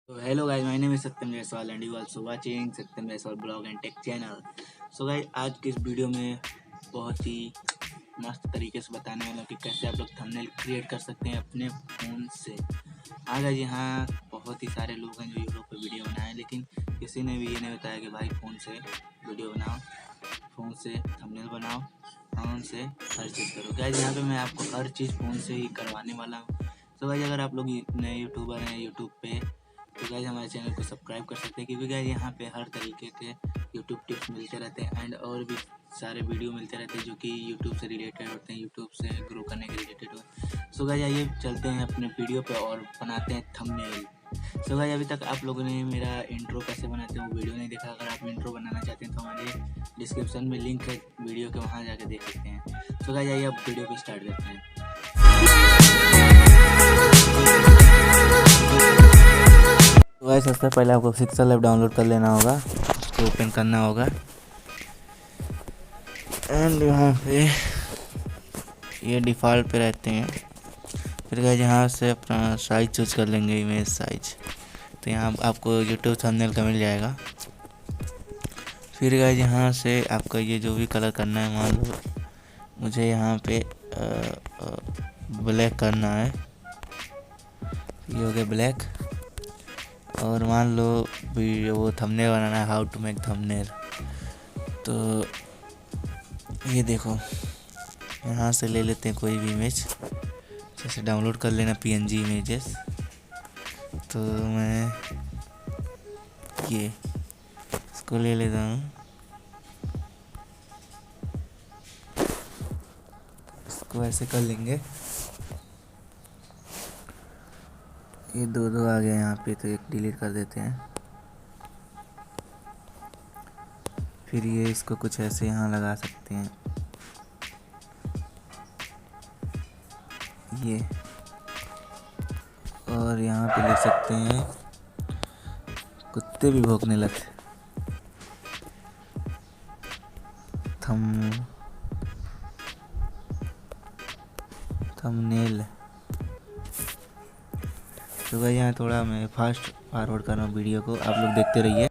So hello guys, my name is Satyam Jaiswal and you also watching Satyam Jaiswal blog and take channel. So guys, आज की इस video में बहुत ही मस्त तरीके से बताने वाला हूँ कि कैसे आप लोग थंबनेल क्रिएट कर सकते हैं अपने फ़ोन से। हाँ गाइस, यहाँ बहुत ही सारे लोग हैं जो यूट्यूब पे वीडियो बनाए, लेकिन किसी ने भी ये नहीं बताया कि भाई फ़ोन से वीडियो बनाओ, फ़ोन से थंबनेल बनाओ, फ़ोन से हर चीज़ करो। गाइस, यहाँ पे मैं आपको हर चीज़ फ़ोन से ही करवाने वाला हूँ। तो गाइस, अगर आप लोग नए यूट्यूबर हैं यूट्यूब पे, तो गाइस हमारे चैनल को सब्सक्राइब कर सकते हैं, क्योंकि गाइस यहाँ पे हर तरीके के यूट्यूब टिप्स मिलते रहते हैं एंड और भी सारे वीडियो मिलते रहते हैं जो कि यूट्यूब से रिलेटेड होते हैं, यूट्यूब से ग्रो करने के रिलेटेड हो। सो गाइस, आइए चलते हैं अपने वीडियो पे और बनाते हैं थंबनेल। सो गाइस, अभी तक आप लोगों ने मेरा इंट्रो कैसे बनाते हैं वो वीडियो नहीं देखा। अगर आप इंट्रो बनाना चाहते हैं तो हमारे डिस्क्रिप्शन में लिंक है वीडियो के, वहाँ जाके देख सकते हैं। सो गाइस, आइए अब वीडियो को स्टार्ट करते हैं। तो गाइस, सबसे पहले आपको pixellab डाउनलोड कर लेना होगा, उसको ओपन करना होगा एंड यहाँ पे ये डिफ़ॉल्ट पे रहते हैं। फिर गाइस यहाँ से अपना साइज चूज कर लेंगे, इमेज साइज। तो यहाँ आपको यूट्यूब थंबनेल का मिल जाएगा। फिर गाइस यहाँ से आपका ये जो भी कलर करना है, मान लो मुझे यहाँ पे ब्लैक करना है, ये हो गया ब्लैक। और मान लो वो थंबनेल बनाना है, हाउ टू मेक थंबनेल। तो ये देखो, यहाँ से ले लेते हैं कोई भी इमेज, जैसे डाउनलोड कर लेना पीएनजी इमेजेस। तो मैं ये इसको ले लेता हूँ, इसको ऐसे कर लेंगे। ये दो आ गया यहाँ पे, तो एक डिलीट कर देते हैं। फिर ये इसको कुछ ऐसे यहाँ लगा सकते हैं, ये। और यहाँ पे लिख सकते हैं कुत्ते भी भौंकने लगते, थंबनेल। तो भाई यहाँ थोड़ा मैं फास्ट फॉरवर्ड कर रहा हूँ वीडियो को, आप लोग देखते रहिए।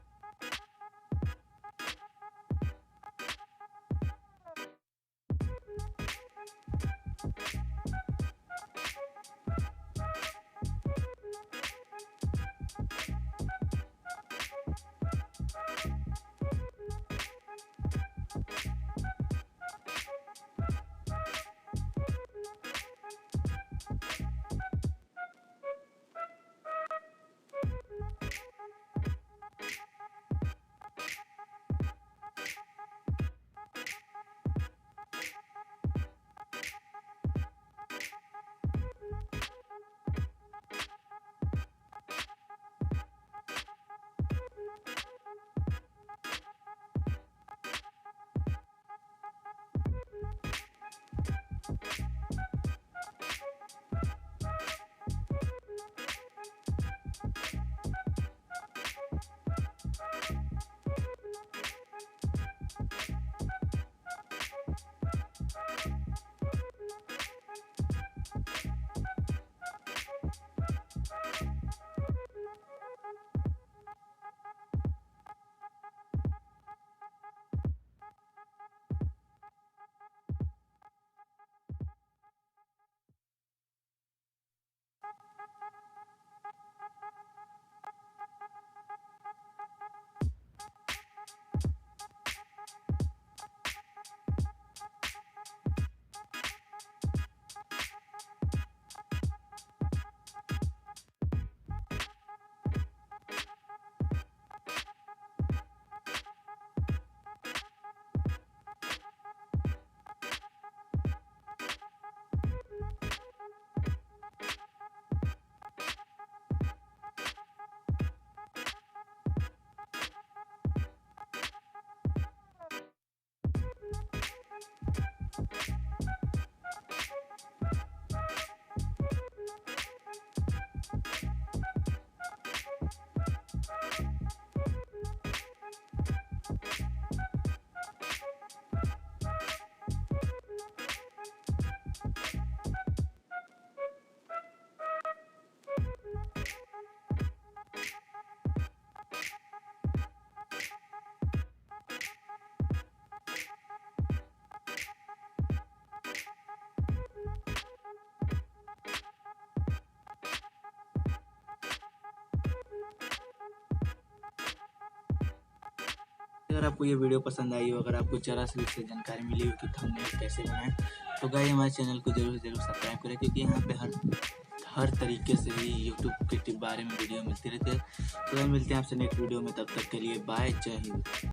अगर आपको ये वीडियो पसंद आई हो, अगर आपको जरा सी इससे जानकारी मिली हो कि थंबनेल कैसे बनाएं, तो गाइस हमारे चैनल को जरूर से जरूर सब्सक्राइब करें, क्योंकि यहाँ पे हर तरीके से ही यूट्यूब के बारे में वीडियो मिलती रहती है। तो मिलते हैं आपसे नेक्स्ट वीडियो में, तब तक के लिए बाय, जय हिंद।